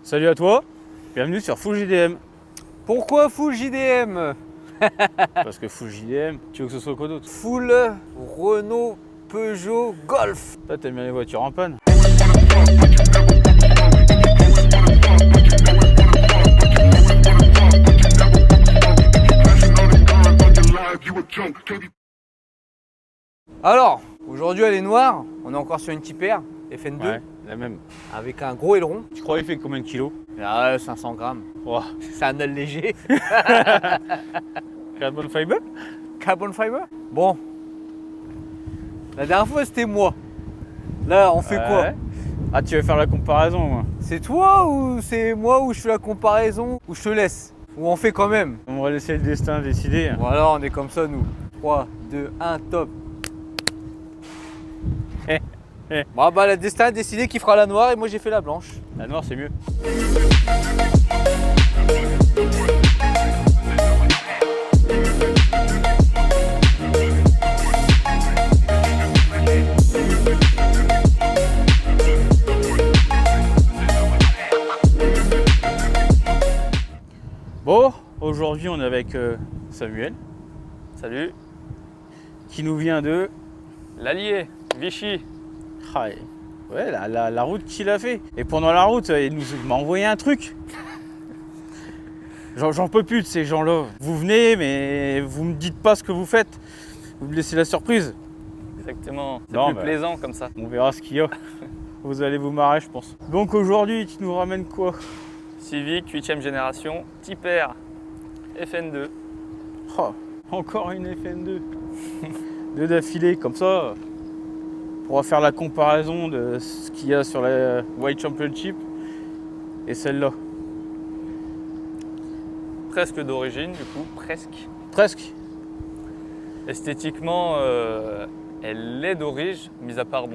Salut à toi, bienvenue sur Full JDM. Pourquoi Full JDM? Parce que Full JDM, tu veux que ce soit quoi d'autre? Full Renault Peugeot Golf. Toi t'aimes bien les voitures en panne. Alors, aujourd'hui elle est noire, on est encore sur une Type-R FN2 Ouais, la même. avec un gros aileron. Tu crois qu'il fait combien de kilos? Ah, 500 grammes. Oh. C'est un aile léger. Carbon fiber? Carbon fiber. Bon, la dernière fois c'était moi. Là on fait quoi? Ah, tu veux faire la comparaison, moi. C'est toi ou c'est moi où je fais la comparaison ou je te laisse? Ou on fait quand même? On va laisser le destin décider. Voilà, on est comme ça nous. 3, 2, 1, top. Bon bah le destin a décidé qu'il fera la noire et moi j'ai fait la blanche. La noire, c'est mieux. Bon, aujourd'hui on est avec Samuel. Salut, Qui nous vient de... l'Allier, Vichy. Ah, ouais, la route qu'il a fait. Et pendant la route, il m'a envoyé un truc. J'en peux plus de ces gens-là. Vous venez, mais vous me dites pas ce que vous faites. Vous me laissez la surprise. Exactement, c'est Non, plus bah. plaisant comme ça. On verra ce qu'il y a. Vous allez vous marrer, je pense. Donc aujourd'hui, tu nous ramènes quoi? Civic, 8ème génération, Type-R, FN2. Oh, encore une FN2. Deux d'affilée, comme ça. On va faire la comparaison de ce qu'il y a sur la White Championship et celle-là. Presque d'origine du coup, presque. Presque. Esthétiquement, elle est d'origine, mis à part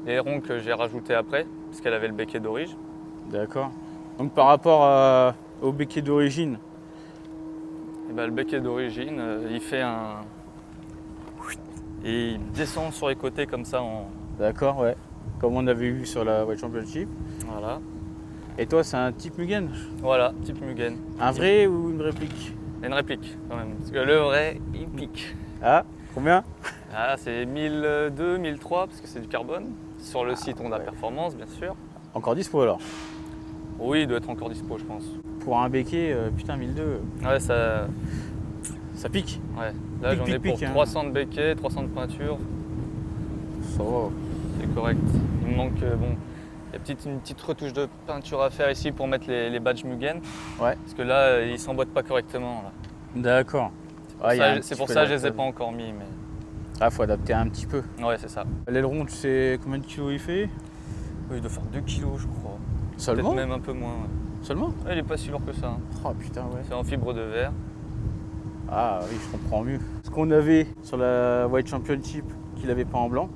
les ronds que j'ai rajoutés après, parce qu'elle avait le becquet d'origine. D'accord. Donc par rapport au becquet d'origine, Et ben, le becquet d'origine, il fait un... Et il descend sur les côtés comme ça en... d'accord, ouais. Comme on avait vu sur la White Championship. Voilà. Et toi, c'est un type Mugen? Voilà, type Mugen. Un vrai ou une réplique? Une réplique quand même, parce que le vrai, il pique. Ah, combien? Ah, c'est 1002, 1003 parce que c'est du carbone. Sur le site Honda ouais. Performance, bien sûr. Encore dispo alors? Oui, il doit être encore dispo, je pense. Pour un becquet, putain, 1002, Ouais, ça. ça pique. Ouais. Là, Pique, j'en ai pique, pour pique, hein. 300 de becquet, 300 de peinture. Ça va. C'est correct. Il me manque, bon. Il y a une petite retouche de peinture à faire ici pour mettre les badges Mugen. Ouais. Parce que là, ils s'emboîtent pas correctement. Là. D'accord. C'est pour ça que je les ai pas encore mis. Mais... Ah, faut adapter un petit peu. Ouais, c'est ça. L'aileron, tu sais combien de kilos il fait? Oui, il doit faire 2 kilos, je crois. Seulement? Peut-être même un peu moins. Ouais. Seulement? Ouais, il est pas si lourd que ça. Hein. Oh putain, ouais. C'est en fibre de verre. Ah oui, je comprends mieux. Ce qu'on avait sur la White Championship, qu'il n'avait pas en blanc,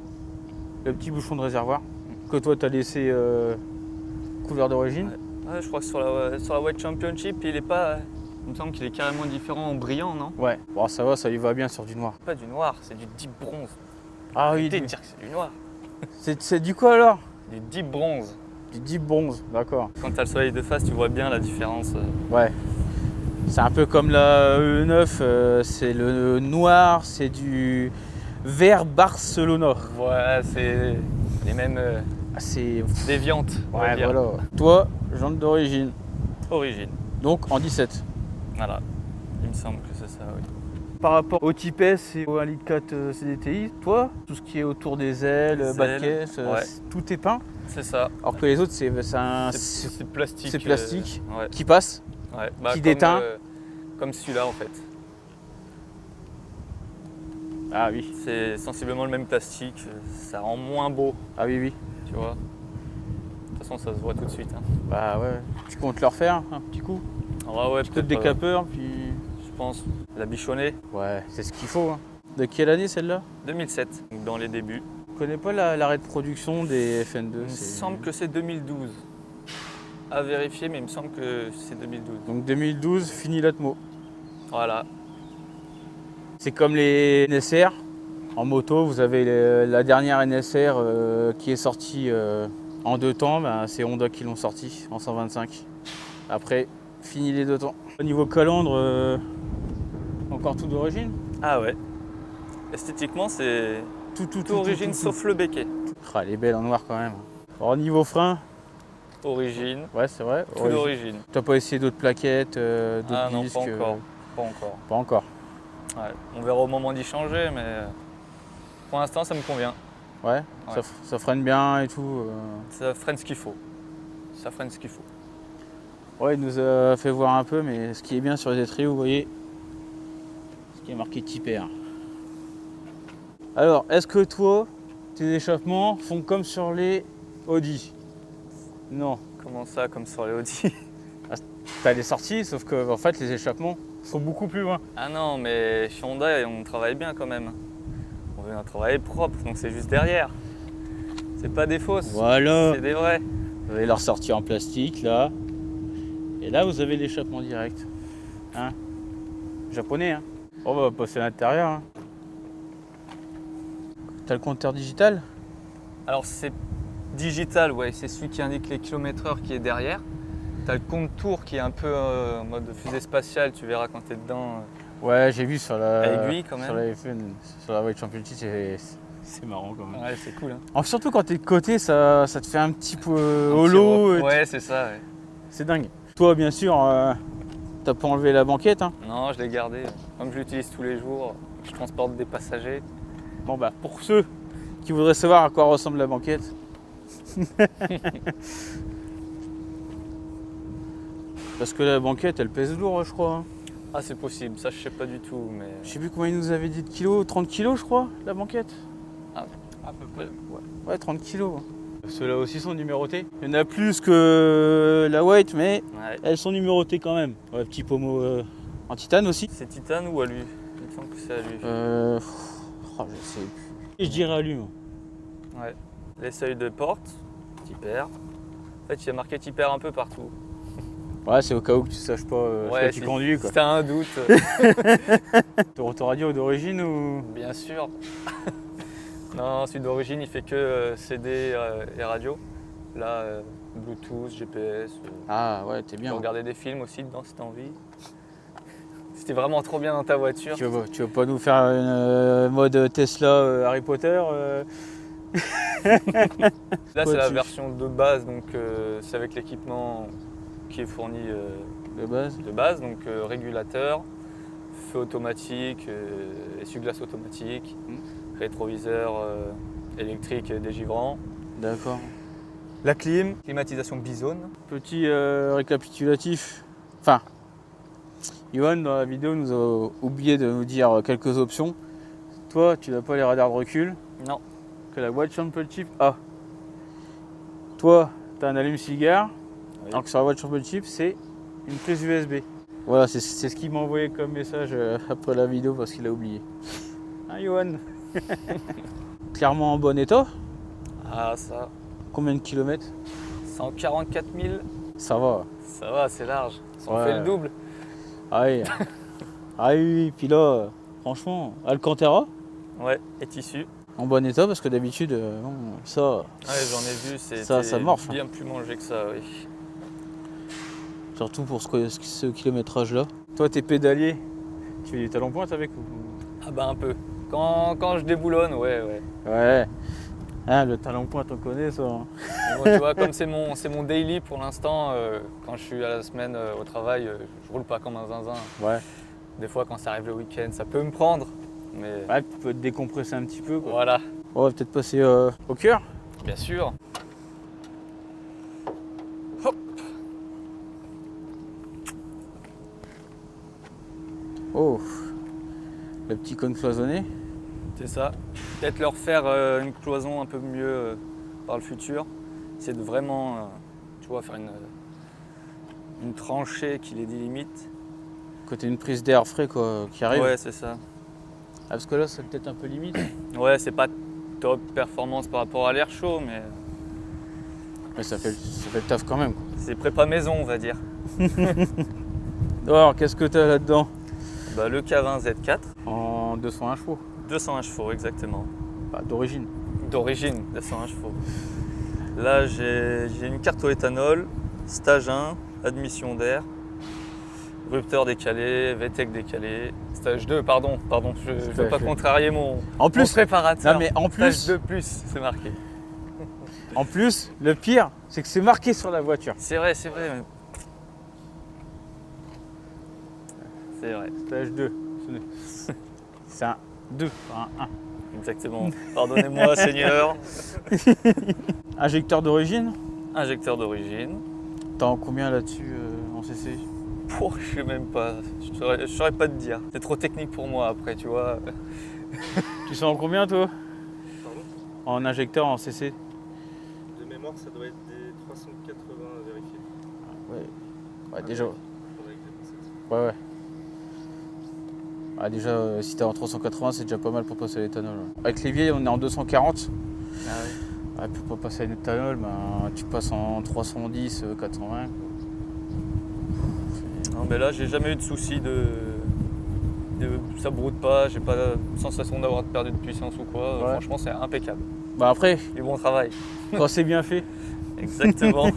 le petit bouchon de réservoir, que toi t'as laissé couleur d'origine. Ouais, je crois que sur la White Championship, il est pas. Il me semble qu'il est carrément différent en brillant, non? Ouais, bon, ça va, ça y va bien sur du noir. Pas du noir, c'est du deep bronze. Ah oui, Arrêtez de dire que c'est du noir. c'est du quoi alors? Du deep bronze. Du deep bronze, d'accord. Quand t'as le soleil de face, tu vois bien la différence. Ouais. C'est un peu comme la E9, c'est le noir, c'est du vert Barcelona. Ouais, c'est les mêmes Ah, c'est... déviantes, on va Ouais, dire. voilà. Toi, jante d'origine, Origine. donc en 17. Voilà. Il me semble que c'est ça, oui. Par rapport au Type S et au 1.4 litre CDTI, toi, tout ce qui est autour des ailes, bas de ailes, caisse, ouais. tout est peint. C'est ça. Alors que les autres, c'est C'est plastique. c'est plastique. Ouais. Qui passe. Ouais. Qui déteint. Comme celui-là en fait. Ah oui. C'est sensiblement le même plastique. Ça rend moins beau, Ah oui, oui. tu vois. De toute façon, ça se voit tout de suite. Hein. Bah ouais. Tu comptes leur faire un petit coup? Ah ouais, Peut-être des capeurs, puis... je pense. La bichonnée, Ouais, c'est ce qu'il faut. Hein. De quelle année celle-là? 2007, donc dans les débuts. Je connais pas l'arrêt de production des FN2. Il me semble que c'est 2012. À vérifier, mais il me semble que c'est 2012. Donc 2012, fini l'Atmo. Voilà. C'est comme les NSR. En moto, vous avez la dernière NSR qui est sortie En 2 temps, ben, c'est Honda qui l'ont sorti en 125. Après, fini les 2 temps. Au niveau calandre, encore tout d'origine. Ah ouais. Esthétiquement, c'est tout origine sauf le béquet. Ah, elle est belle en noir quand même. Alors, au niveau frein, Origine, ouais, c'est vrai. tout d'origine. T'as pas essayé d'autres plaquettes, d'autres Ah non, disques pas encore. Pas encore. Pas encore. Ouais. On verra au moment d'y changer, mais pour l'instant, ça me convient. Ouais, Ouais. Ça freine bien et tout. Ça freine ce qu'il faut. Ça freine ce qu'il faut. Ouais, il nous a fait voir un peu, mais ce qui est bien sur les étriers, vous voyez, ce qui est marqué Tipper. Alors, est-ce que toi, tes échappements font comme sur les Audi? Non. Comment ça, comme sur les Audi? T'as les sorties, sauf que en fait, les échappements sont beaucoup plus loin. Ah non, mais chez Honda, on travaille bien quand même. On veut un travail propre, donc c'est juste derrière. C'est pas des fausses, Voilà. c'est des vrais. Vous avez leur sortie en plastique, là. Et là, vous avez l'échappement direct. Hein? Japonais, hein? On va passer à l'intérieur. Hein. T'as le compteur digital? Alors c'est digital, ouais, c'est celui qui indique les kilomètres/heure qui est derrière. T'as le compte tour qui est un peu en mode fusée spatiale, tu verras quand t'es dedans. Ouais, j'ai vu sur la Aiguille, quand même. Sur la F1, sur la World Championship, c'est marrant quand même. Ouais, c'est cool. Hein. Alors, surtout quand t'es de côté, ça te fait un petit peu Un holo. petit ouais, c'est ça. Ouais. C'est dingue. Toi, bien sûr, t'as pas enlevé la banquette. Hein. Non, je l'ai gardé. Comme je l'utilise tous les jours, je transporte des passagers. Bon, bah, pour ceux qui voudraient savoir à quoi ressemble la banquette. Parce que la banquette, elle pèse lourd, je crois. Hein. Ah, c'est possible, ça je sais pas du tout, mais. Je sais plus combien il nous avait dit de kilos, 30 kilos, je crois, la banquette. À peu près. Ouais, 30 kilos. Ceux-là aussi sont numérotés. Il y en a plus que la White, mais Ouais. elles sont numérotées quand même. Ouais, petit pommeau en titane aussi. C'est titane ou alu? Il me semble que c'est alu. Je sais plus. Et je dirais alu. Moi. Ouais. Les seuils de porte, Tipper. En fait, il y a marqué Tipper un peu partout. Ouais, c'est au cas où que tu saches pas ce que tu conduis. Quoi. Si t'as un doute, Ton autoradio d'origine ou. bien sûr. Non, celui d'origine, il fait que CD et radio. Là, Bluetooth, GPS. Ah ouais, t'es Tu bien. peux regarder des films aussi dedans si t'as envie. C'était vraiment trop bien dans ta voiture. Tu veux pas nous faire une mode Tesla Harry Potter Là, c'est la tu- version de base, donc c'est avec l'équipement qui est fourni de base? de base, donc régulateur, feu automatique, essuie-glace automatique, rétroviseur électrique dégivrant, D'accord. la clim, climatisation bisone. Petit récapitulatif. Enfin, Johan dans la vidéo nous a oublié de nous dire quelques options. Toi, tu n'as pas les radars de recul Non, que la World Championship a. Toi, tu as un allume-cigare, Oui. alors que sur la World Championship, c'est une prise USB. Voilà, c'est ce qu'il m'a envoyé comme message après la vidéo parce qu'il a oublié. Hein, Johan? Clairement en bon état. ah ça, Combien de kilomètres? 144 000, Ça va. ça va, c'est large, ça en Ouais. fait le double. Ah oui. Ah oui, puis là, franchement, Alcantara, Ouais, et tissu. en bon état parce que d'habitude, bon, ça, Ouais, j'en ai vu, c'est Ça morfle. bien plus mangé que ça, oui. surtout pour ce kilométrage là. Toi, t'es pédalier, tu fais du talon pointe avec ou... Ah bah un peu. Quand je déboulonne, ouais. Ouais. Hein, le talon pointe, on connaît ça. Hein. Mais bon, tu vois, comme c'est mon daily pour l'instant, quand je suis à la semaine au travail, je roule pas comme un zinzin. Ouais. Des fois, quand ça arrive le week-end, ça peut me prendre. Mais Ouais, tu peux te décompresser un petit peu. Quoi. voilà, On va peut-être passer au cœur. bien sûr. Oh, le petit cône cloisonné. C'est ça. Peut-être leur faire une cloison un peu mieux par le futur. C'est de vraiment, tu vois, faire une tranchée qui les délimite. Côté une prise d'air frais quoi, qui arrive. Ouais, c'est ça. Ah, parce que là, c'est peut-être un peu limite. Ouais, c'est pas top performance par rapport à l'air chaud, mais Mais ça fait le taf quand même. Quoi. c'est prépa maison, on va dire. Alors, qu'est-ce que t'as là-dedans? Bah, le K20 Z4, En 201 chevaux. 201 chevaux exactement. Bah, d'origine. D'origine, 201 chevaux. Là, j'ai une carte au éthanol, stage 1, admission d'air, rupteur décalé, VTEC décalé, stage 2, pardon, je ne veux pas contrarier mon préparateur. Non mais en plus, Stage 2+, c'est marqué. en plus, le pire, c'est que c'est marqué sur la voiture. C'est vrai. C'est vrai, Stage 2. C'est un 2, pas un 1. exactement. Pardonnez-moi, Seigneur. Injecteur d'origine, Injecteur d'origine. t'as en combien là-dessus en CC? Oh, je sais même pas, je saurais pas te dire. C'est trop technique pour moi après, tu vois. Tu sais en combien toi? Pardon? En injecteur, en CC? De mémoire, ça doit être des 380 à vérifier. Ouais, déjà. Faudrait que j'ai pensé. Ouais. Ah, déjà, si t'es en 380, c'est déjà pas mal pour passer à l'éthanol. Ouais. Avec les vieilles, on est en 240. Ah oui. Ouais, pour pas passer à l'éthanol, ben, tu passes en 310, 420. Non, mais là, j'ai jamais eu de soucis ça broute pas, j'ai pas la sensation d'avoir perdu de puissance ou quoi. Ouais. Franchement, c'est impeccable. Bah après, Et bon travail. quand c'est bien fait. Exactement.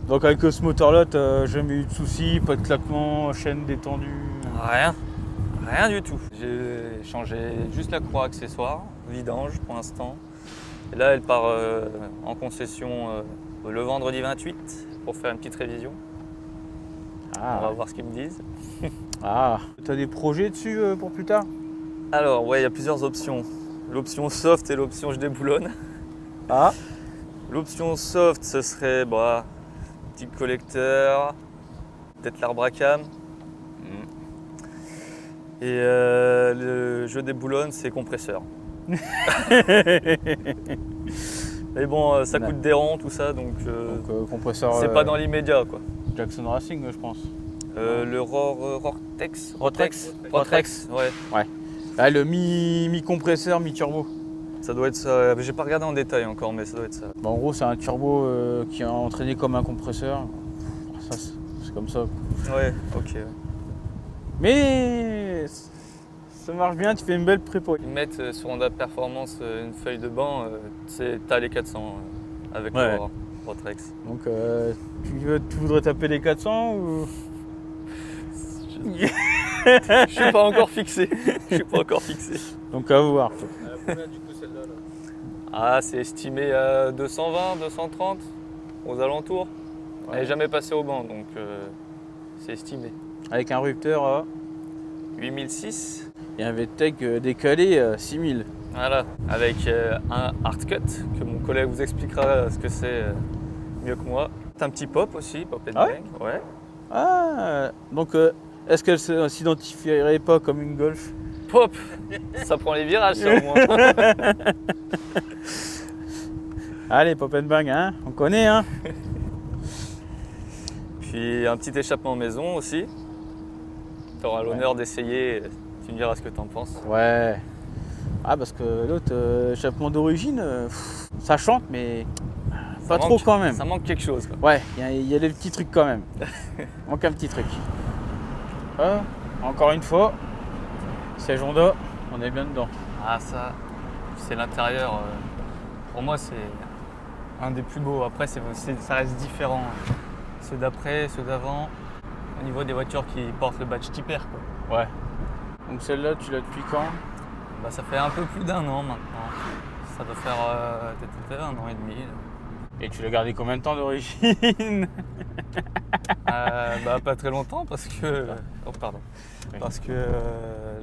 Donc avec ce moteur-là, t'as jamais eu de soucis, pas de claquement, chaîne détendue. Rien du tout. J'ai changé juste la croix accessoire, vidange pour l'instant. Et là, elle part en concession le vendredi 28 pour faire une petite révision. On va voir ce qu'ils me disent. Ah, t'as des projets dessus pour plus tard? Alors, ouais, il y a plusieurs options. L'option soft et l'option je déboulonne. Ah, L'option soft, ce serait petit collecteur, peut-être l'arbre à cam. Et le jeu déboulonne, c'est compresseur. Mais bon, ça coûte des ronds, tout ça, donc compresseur. c'est pas dans l'immédiat, quoi. Jackson Racing, je pense. Le Rotex. Rotex. Ouais. Ah, le mi-compresseur, mi-turbo. Ça doit être ça. J'ai pas regardé en détail encore, mais ça doit être ça. Bah, en gros, c'est un turbo qui est entraîné comme un compresseur. Ça, c'est comme ça. Ouais, ok. Mais ça marche bien, tu fais une belle prépa. Ils mettent sur Honda Performance une feuille de banc, t'as les 400 avec Ouais. le Rotex. Donc, tu voudrais taper les 400 ou... Je suis pas encore fixé. Donc, à voir. Combien du coup celle-là là? Ah, c'est estimé à 220, 230 aux alentours. Elle n'est jamais passée au banc, donc c'est estimé. Avec un rupteur à... 8006. et un VTEC décalé à 6000. Voilà, avec un hard cut, que mon collègue vous expliquera ce que c'est mieux que moi. Un petit pop aussi, pop and Ah bang. Ouais. Ah, donc est-ce qu'elle ne s'identifierait pas comme une Golf? Pop, ça prend les virages sur moi. Allez, pop and bang, hein, on connaît, hein. Puis un petit échappement maison aussi. Tu auras l'honneur d'essayer, tu me diras ce que tu en penses. Ouais. Ah, parce que l'autre, échappement d'origine, ça chante, mais pas Ça trop manque- quand même. Ça manque quelque chose, quoi. Ouais, il y a des petits trucs quand même. Manque un petit truc. Ah, encore une fois, siège Honda, on est bien dedans. Ah, ça, c'est l'intérieur. Pour moi, c'est un des plus beaux. Après, ça reste différent. Ceux d'après, ceux d'avant, au niveau des voitures qui portent le badge Tipper, quoi. Ouais. Donc celle-là, tu l'as depuis quand? Bah, ça fait un peu plus d'un an maintenant. Ça doit faire peut-être 1 an et demi. Là. Et tu l'as gardé combien de temps d'origine? Bah, pas très longtemps parce que. Oh, pardon. Oui. Parce que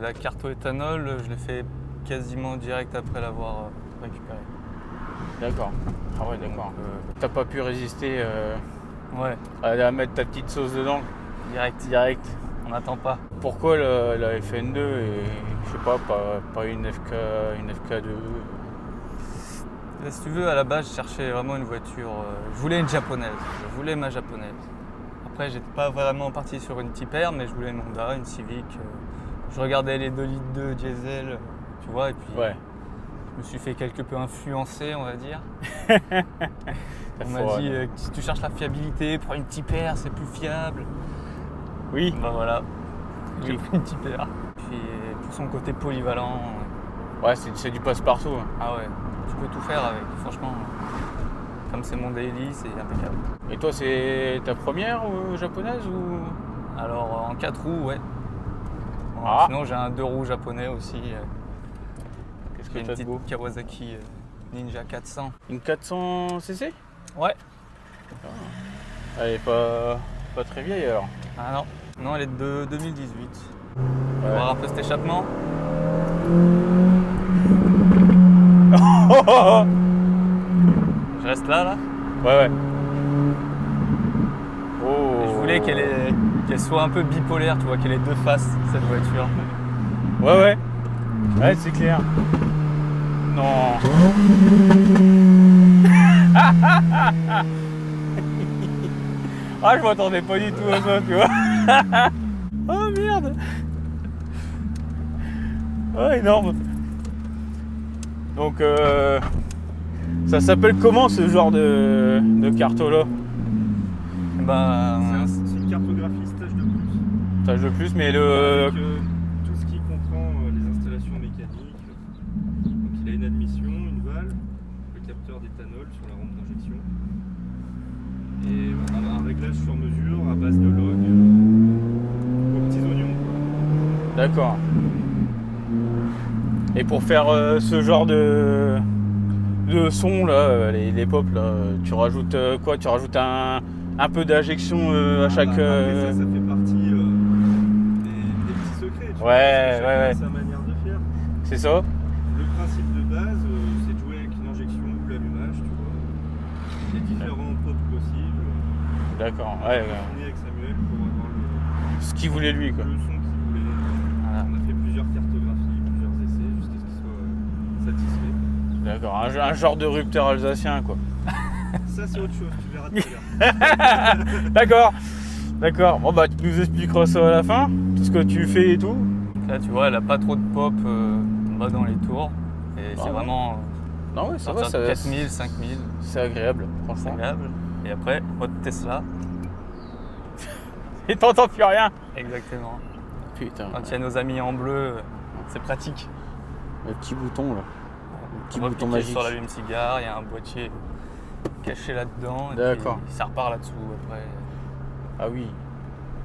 la carte au éthanol, je l'ai fait quasiment direct après l'avoir récupérée. D'accord. Ah ouais, d'accord. Donc, T'as pas pu résister ouais, à mettre ta petite sauce dedans? Direct. on n'attend pas. Pourquoi la FN2 et je sais pas une FK2? Là, si tu veux, à la base, je cherchais vraiment une voiture. Je voulais une japonaise. Je voulais ma japonaise. Après, j'étais pas vraiment parti sur une Tipper, mais je voulais une Honda, une Civic. Je regardais les 2 litres 2 diesel, tu vois, et puis Ouais. je me suis fait quelque peu influencer, on va dire. On m'a Faut, dit si tu cherches la fiabilité, prends une Tipper, c'est plus fiable. Oui. Bah voilà, j'ai Oui. pris une Tipper. Puis pour son côté polyvalent, Ouais, c'est du passe-partout. Hein. Ah ouais, tu peux tout faire avec, franchement. Comme c'est mon daily, c'est impeccable. Et toi, c'est ta première japonaise ou... Alors en 4 roues, ouais. Bon, Ah. Sinon j'ai un 2 roues japonais aussi. Qu'est-ce J'ai que une t'as de petite beau? Kawasaki Ninja 400. Une 400 cc? Ouais. Elle est pas très vieille alors. Ah non, non elle est de 2018. On va Ouais. voir un peu cet échappement. Je reste là. Ouais. Oh. Et je voulais qu'elle soit un peu bipolaire, tu vois, qu'elle ait deux faces, cette voiture. Ouais. Ouais, c'est clair. Non. Ah, je m'attendais pas du tout à ça, tu vois. Oh merde. Oh, énorme. Donc, ça s'appelle comment ce genre de carte-là? Bah, C'est une cartographie stage de plus. Stage de plus, mais Avec tout ce qui comprend les installations mécaniques. Donc il a une admission, une valve, le capteur d'éthanol sur la rampe d'injection. Et voilà, un réglage sur mesure à base de log aux petits oignons. D'accord. Et pour faire ce genre de son là, les pop là, tu rajoutes quoi? Tu rajoutes un peu d'injection à chaque. Après, ça fait partie des petits secrets. Tu vois, Ouais, parce que chacun ouais. a sa manière de faire. C'est ça? Le principe de base, c'est de jouer avec une injection ou l'allumage, tu vois. Les différents pop possibles. D'accord. On est avec Samuel pour avoir Ce qu'il voulait lui quoi. le son qu'il voulait. Voilà. On a fait plusieurs cartographies, plusieurs essais jusqu'à ce qu'il soit satisfait. D'accord. Un genre de rupteur alsacien quoi. Ça, c'est autre chose, tu verras tout à l'heure. D'accord. Bon bah tu nous expliqueras ça à la fin, tout ce que tu fais et tout. là, tu vois, elle a pas trop de pop bas dans les tours. Et c'est Ah. vraiment Non ouais, ça va, partir de ça 4000, 5000, c'est agréable, c'est franchement. agréable. Et après, mode Tesla, Et t'entends plus rien. exactement. Putain. Quand il y a nos amis en bleu, c'est pratique. Le petit bouton là. Le petit On va bouton cliquer magique. sur l'allume-cigare, il y a un boîtier caché là-dedans. et D'accord. puis ça repart là-dessous après. Ah oui.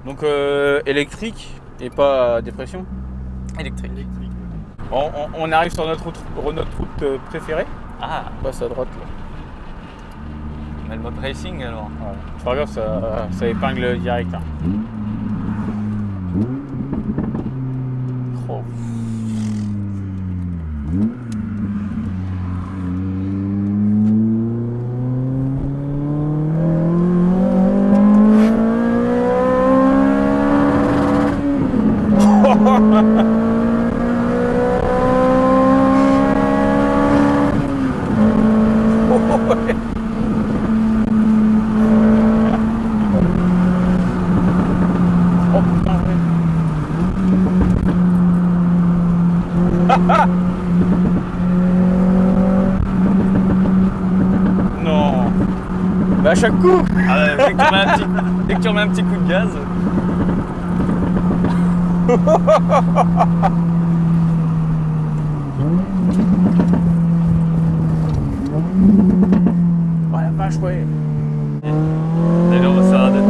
Donc électrique et pas à dépression. Électrique. Électrique. On arrive sur notre route préférée. Ah, Passe à droite là. on met le mode racing alors. Ouais. Fais gaffe, ça épingle direct. Hein. Oh. Oh putain, ouais. Non. Bah à chaque coup. Ah ouais, dès que tu remets un petit coup de gaz, Oh la vache, ouais. d'ailleurs on va s'arrêter.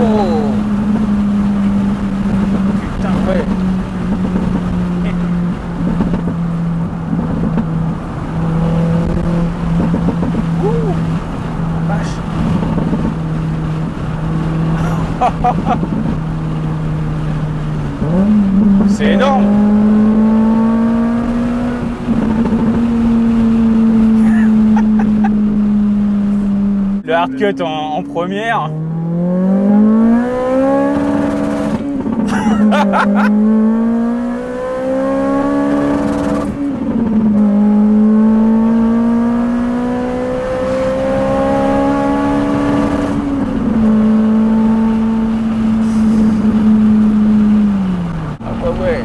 Oh. Putain, ouais. Ouh. Vache. C'est énorme. Le hard cut en première. Ah ouais, ouais.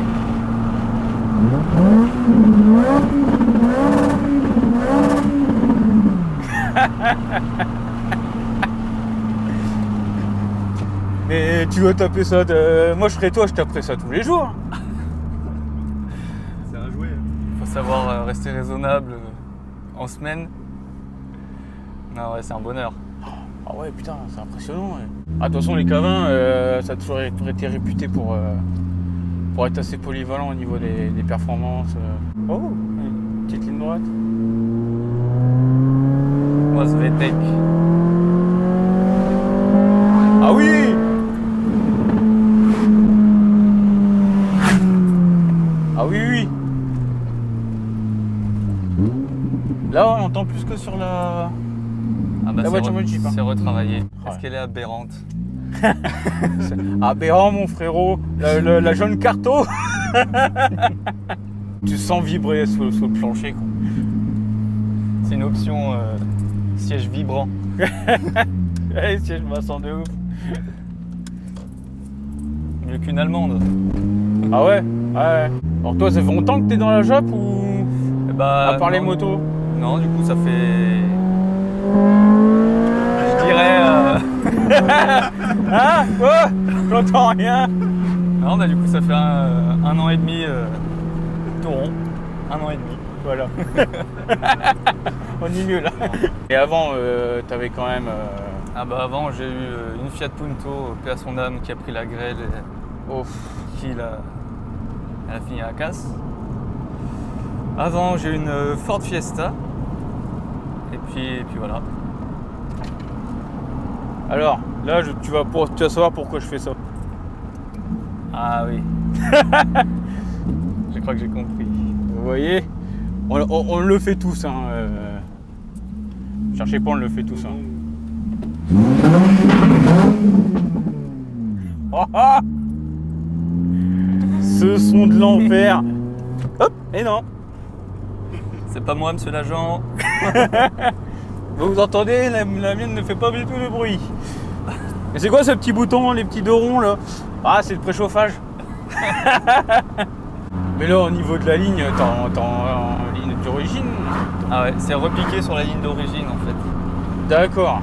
tu vas taper ça moi je serais toi, je taperais ça tous les jours. C'est à jouer. Hein. Faut savoir rester raisonnable en semaine. Non, ouais, c'est un bonheur. Ah ouais, putain, c'est impressionnant. Ouais. Ah, de toute façon, les Cavins, ça a toujours été réputé pour être assez polyvalent au niveau des performances. Oh, une petite ligne droite. Moi, Svetek. Ah oui! Ah oui, oui. Là, on entend plus que sur la... Ah bah La voiture c'est multiple, hein. c'est retravaillé. Ouais. Est-ce qu'elle est aberrante? Aberrant, mon frérot. La jaune carto. Tu sens vibrer sous le plancher, quoi. C'est une option siège vibrant. Allez, si je me sens de ouf. Mieux qu'une allemande. Ah ouais? Ouais. Alors toi, ça fait longtemps que t'es dans la Jap ou... Eh bah, À part les non. motos? Non, du coup, ça fait. Je dirais. Ah quoi? J'entends rien. Non, bah, du coup, ça fait un an et demi tout rond. Un an et demi. Voilà. On est mieux là. Et avant, t'avais quand même... Ah bah avant j'ai eu une Fiat Punto, paix à son âme, qui a pris la grêle et Oh. elle a fini à la casse. Avant j'ai eu une Ford Fiesta. Et puis voilà. Alors, là, tu vas savoir pourquoi je fais ça. Ah oui. Je crois que j'ai compris. Vous voyez? On le fait tous, hein. Cherchez pas, on le fait tous, hein. Oh, oh, ce son de l'enfer. Hop, et non. C'est pas moi, monsieur l'agent. Vous entendez, la mienne ne fait pas du tout de bruit. Mais c'est quoi ce petit bouton, les petits deux ronds là? Ah, c'est le préchauffage. Mais là, au niveau de la ligne, t'es en ligne d'origine. Ah ouais, c'est repiqué sur la ligne d'origine en fait. D'accord.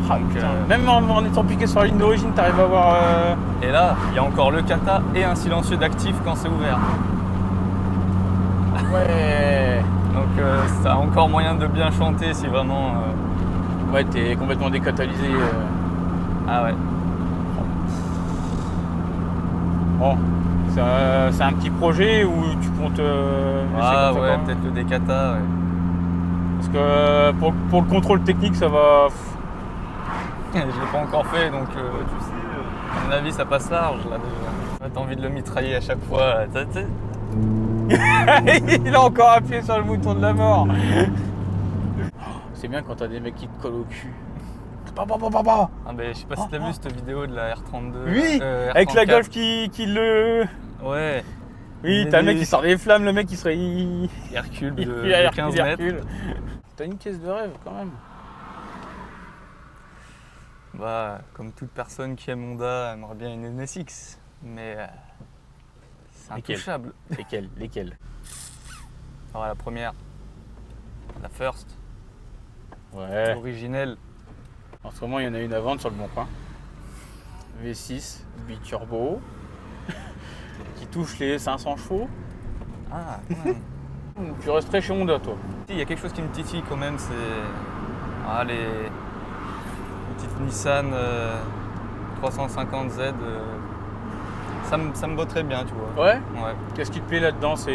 Ah, putain. Même en étant piqué sur la ligne d'origine, t'arrives à voir... Et là, il y a encore le kata et un silencieux d'actif quand c'est ouvert. Ouais. Donc ça a encore moyen de bien chanter si vraiment... Ouais, t'es complètement décatalysé. Ah ouais. Bon, c'est un petit projet où tu comptes... Ah laisser comme ça ouais, quand même? peut-être le décata, ouais. Parce que pour le contrôle technique, ça va... Je l'ai pas encore fait, donc Tu sais, à mon avis ça passe large là déjà. T'as envie de le mitrailler à chaque fois. Il a encore appuyé sur le bouton de la mort. C'est bien quand t'as des mecs qui te collent au cul. Ah ben je sais pas si t'as vu cette vidéo de la R32. Oui, R34. avec la Golf qui le... Ouais. Oui, Mais t'as le mec lui- qui sort des flammes, le mec qui serait... Hercule Il de, a de l'air 15 Hercule. mètres. T'as une caisse de rêve quand même. Bah, comme toute personne qui aime Honda aimerait bien une NSX. Mais c'est Lesquelles intouchable. Lesquels Alors la première, la First, Ouais. l'originelle. En ce moment, il y en a une à vendre sur le bon coin. V6, biturbo, qui touche les 500 chevaux. Ah, quand même. Tu resterais chez Honda, toi. Il y a quelque chose qui me titille quand même, c'est les petites Nissan 350Z. Ça me botterait bien, tu vois. Ouais. Ouais. Qu'est-ce qui te plaît là-dedans? C'est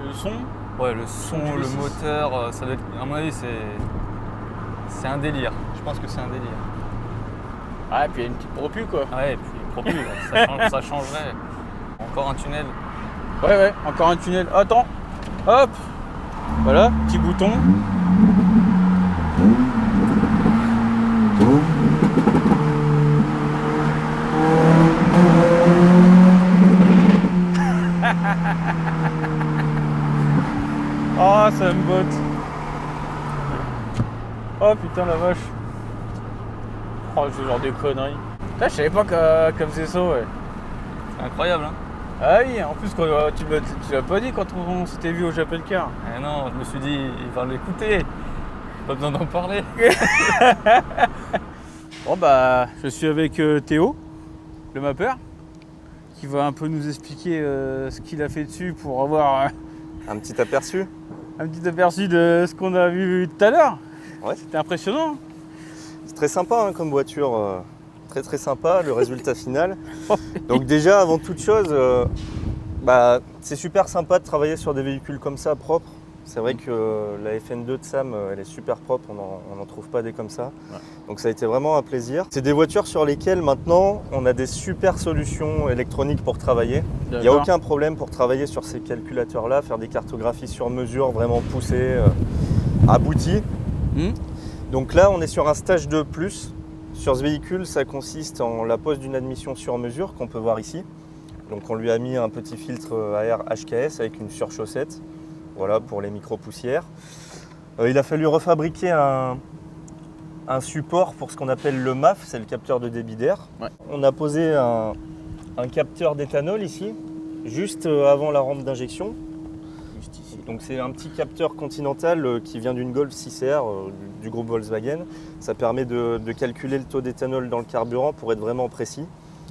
le son? Ouais, le son, Du le V6. moteur, ça doit être, à mon avis, c'est un délire. Je pense que c'est un délire. Ah, et puis il y a une petite propu, quoi. Ouais, et puis propu, ça changerait. Encore un tunnel. Ouais, encore un tunnel. Attends, hop. Voilà, petit bouton. Oh, ça me botte. Oh putain la vache. Oh, ce genre de conneries. Putain, je savais pas qu'elle faisait ça, ouais. C'est incroyable, hein. Ah oui, en plus, quand, tu l'as pas dit quand on s'était vu au Japel Car. Eh non, je me suis dit, il va l'écouter. Pas besoin d'en parler. Bon bah, je suis avec Théo. le mapper, qui va un peu nous expliquer ce qu'il a fait dessus pour avoir Un petit aperçu. un petit aperçu de ce qu'on a vu tout à l'heure. Ouais. C'était impressionnant. C'est très sympa hein, comme voiture, très très sympa le résultat final. Donc déjà avant toute chose, c'est super sympa de travailler sur des véhicules comme ça, propres. C'est vrai que la FN2 de Sam, elle est super propre, on n'en trouve pas des comme ça. Ouais. Donc ça a été vraiment un plaisir. C'est des voitures sur lesquelles maintenant on a des super solutions électroniques pour travailler. Il n'y a aucun problème pour travailler sur ces calculateurs-là, faire des cartographies sur mesure vraiment poussées, abouties. Donc là on est sur un stage 2+. Sur ce véhicule, ça consiste en la pose d'une admission sur mesure qu'on peut voir ici. Donc on lui a mis un petit filtre à air HKS avec une surchaussette. Voilà, pour les micro-poussières. Il a fallu refabriquer un support pour ce qu'on appelle le MAF, c'est le capteur de débit d'air. Ouais. On a posé un capteur d'éthanol ici, juste avant la rampe d'injection. Juste ici. Donc c'est un petit capteur Continental qui vient d'une Golf 6R du groupe Volkswagen. Ça permet de calculer le taux d'éthanol dans le carburant pour être vraiment précis.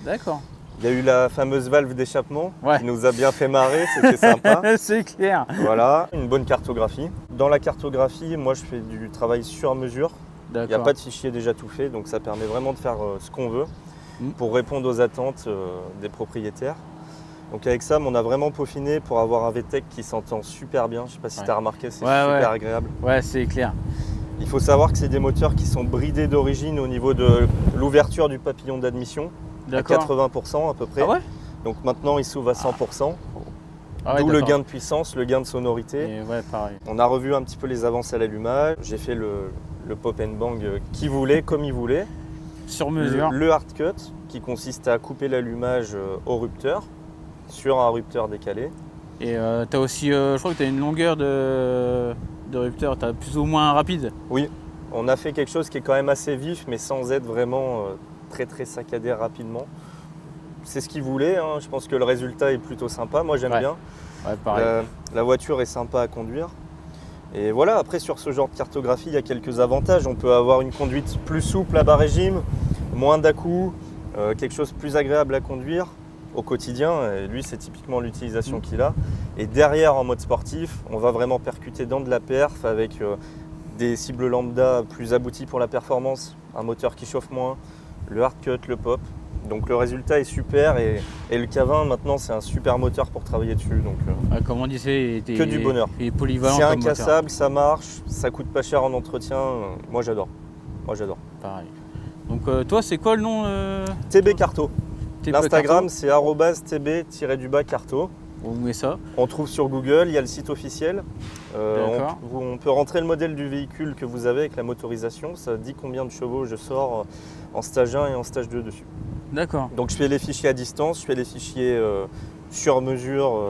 D'accord. Il y a eu la fameuse valve d'échappement Ouais. qui nous a bien fait marrer, c'était sympa. C'est clair. Voilà, une bonne cartographie. Dans la cartographie, moi je fais du travail sur mesure. Il n'y a D'accord. pas de fichier déjà tout fait, donc ça permet vraiment de faire ce qu'on veut pour répondre aux attentes des propriétaires. Donc avec Sam, on a vraiment peaufiné pour avoir un VTEC qui s'entend super bien. Je ne sais pas si tu as remarqué, c'est super agréable. Ouais, c'est clair. Il faut savoir que c'est des moteurs qui sont bridés d'origine au niveau de l'ouverture du papillon d'admission, à 80% à peu près. Ah ouais. Donc maintenant, il s'ouvre à 100%. Ah ouais, D'où le d'accord. gain de puissance, le gain de sonorité. Et ouais, pareil. On a revu un petit peu les avances à l'allumage. J'ai fait le pop and bang qu'il voulait, comme il voulait. Sur mesure. Le hard cut, qui consiste à couper l'allumage au rupteur, sur un rupteur décalé. Et tu as aussi, je crois que tu as une longueur de rupteur, tu as plus ou moins rapide. Oui, on a fait quelque chose qui est quand même assez vif, mais sans être vraiment très très saccadé rapidement. C'est ce qu'il voulait, hein. Je pense que le résultat est plutôt sympa, moi j'aime bien. Ouais, pareil. La voiture est sympa à conduire. Et voilà, après sur ce genre de cartographie, il y a quelques avantages. On peut avoir une conduite plus souple à bas régime, moins d'à-coups, quelque chose de plus agréable à conduire au quotidien. Et lui, c'est typiquement l'utilisation qu'il a. Et derrière, en mode sportif, on va vraiment percuter dans de la perf avec des cibles lambda plus abouties pour la performance, un moteur qui chauffe moins, le hard cut, le pop. Donc le résultat est super et le K20 maintenant c'est un super moteur pour travailler dessus. Donc, Comme on disait, que du bonheur. Il est polyvalent. c'est comme moteur. incassable, ça marche, ça coûte pas cher en entretien. Moi j'adore. Pareil. Donc toi, c'est quoi le nom TB Carto. TB L'Instagram c'est @tb-carto. On met ça. On trouve sur Google, il y a le site officiel. D'accord. On peut rentrer le modèle du véhicule que vous avez avec la motorisation. Ça dit combien de chevaux je sors en stage 1 et en stage 2 dessus. D'accord. Donc je fais les fichiers à distance, je fais les fichiers sur mesure.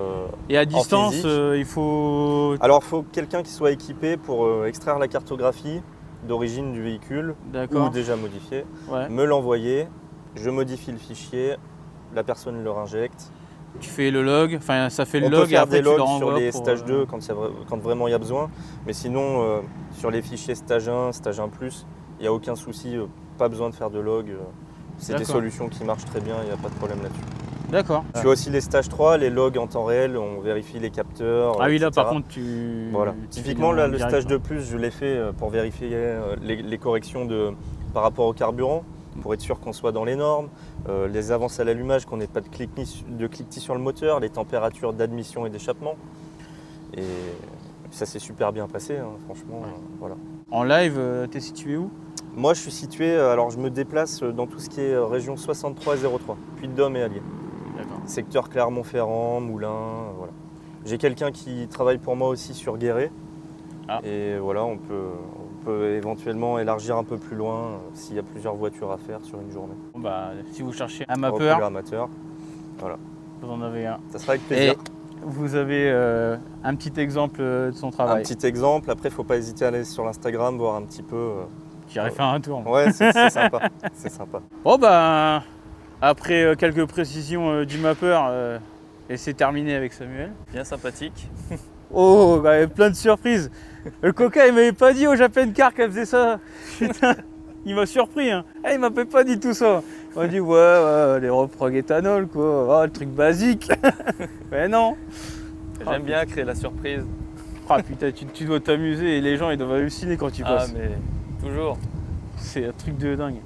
Et à distance, physique. il faut. Alors il faut quelqu'un qui soit équipé pour extraire la cartographie d'origine du véhicule ou D'accord. déjà modifiée, Ouais. me l'envoyer, je modifie le fichier, la personne le réinjecte. Tu fais le log, enfin ça fait le On log peut faire et après des tu le logs renvoies sur les pour, stages 2 quand vraiment il y a besoin, mais sinon sur les fichiers stage 1, stage 1+, il n'y a aucun souci, pas besoin de faire de log. C'est des D'accord. solutions qui marchent très bien, il n'y a pas de problème là-dessus. D'accord. Je fais aussi les stages 3, les logs en temps réel, on vérifie les capteurs. Ah oui, là etc. par contre, tu. Voilà. tu Typiquement, fais là, en le direct, stage quoi. 2+, je l'ai fait pour vérifier les corrections par rapport au carburant, pour être sûr qu'on soit dans les normes, les avances à l'allumage, qu'on n'ait pas de cliquetis sur le moteur, les températures d'admission et d'échappement. Et ça s'est super bien passé, hein, franchement. Voilà. En live, t'es situé où? Moi, je suis situé, alors je me déplace dans tout ce qui est région 63 et 03, Puy-de-Dôme et Allier. D'accord. Secteur Clermont-Ferrand, Moulins, voilà. J'ai quelqu'un qui travaille pour moi aussi sur Guéret. Ah. Et voilà, on peut éventuellement élargir un peu plus loin s'il y a plusieurs voitures à faire sur une journée. Bon, bah, si vous cherchez un Pour mapper, programmateur, vous en avez un. ça sera avec plaisir. Et vous avez un petit exemple de son Un travail. petit exemple, après il ne faut pas hésiter à aller sur l'Instagram, voir un petit peu. J'irai faire un tour. Ouais, c'est sympa. C'est sympa. Bon bah, après quelques précisions du mapper, et c'est terminé avec Samuel. Bien sympathique. Oh, bah, plein de surprises. Le coca, il m'avait pas dit au Japan Car qu'elle faisait ça. Putain. il m'a surpris. Hein. Il m'avait pas dit tout ça. Il m'a dit ouais, les reprog éthanol, quoi. Ah, le truc basique. Mais non. J'aime bien créer la surprise. Ah putain, tu dois t'amuser et les gens ils doivent halluciner quand tu passes. Ah, mais toujours. C'est un truc de dingue.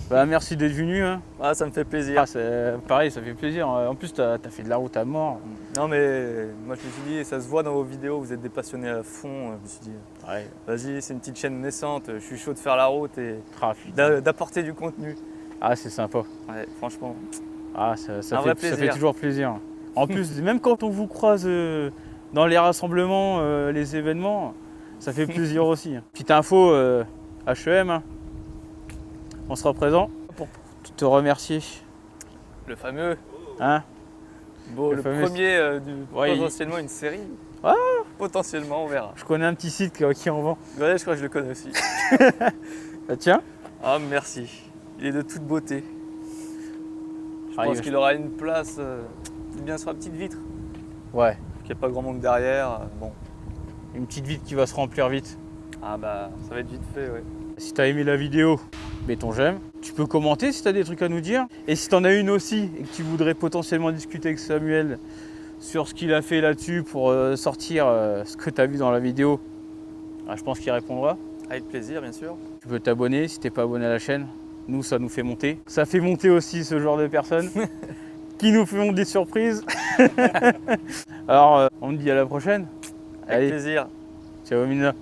Bah, merci d'être venu. Hein. Ah, ça me fait plaisir. Ah, c'est pareil, ça fait plaisir. En plus, t'as fait de la route à mort. Non, mais moi je me suis dit, et ça se voit dans vos vidéos, vous êtes des passionnés à fond. Je me suis dit, Ouais. vas-y, c'est une petite chaîne naissante, je suis chaud de faire la route et Ah, putain. d'apporter du contenu. Ah, c'est sympa. Ouais, franchement. Ah, ça Un vrai fait plaisir. toujours plaisir. En plus, même quand on vous croise dans les rassemblements, les événements, ça fait plaisir aussi. Petite info, HEM, hein. On sera présent pour te remercier. Le fameux, Hein. bon, Le le fameux- premier, Ouais, potentiellement une série. Ah. Potentiellement, on verra. Je connais un petit site qui en vend. Ouais, je crois que je le connais aussi. Bah, tiens. Ah, merci. Il est de toute beauté. Je Ah, pense il- qu'il aura une place bien sur la petite vitre. Ouais. Qu'il n'y a pas grand monde derrière. Bon. Une petite vitre qui va se remplir vite. Ah bah, ça va être vite fait, ouais. Si t'as aimé la vidéo, mets ton j'aime. Tu peux commenter si t'as des trucs à nous dire. Et si t'en as une aussi et que tu voudrais potentiellement discuter avec Samuel sur ce qu'il a fait là-dessus pour sortir ce que t'as vu dans la vidéo, je pense qu'il répondra. Avec plaisir, bien sûr. Tu peux t'abonner si t'es pas abonné à la chaîne. Nous, ça nous fait monter. Ça fait monter aussi ce genre de personnes qui nous font des surprises. Alors, on te dit à la prochaine. Avec Allez, plaisir. ciao Mina.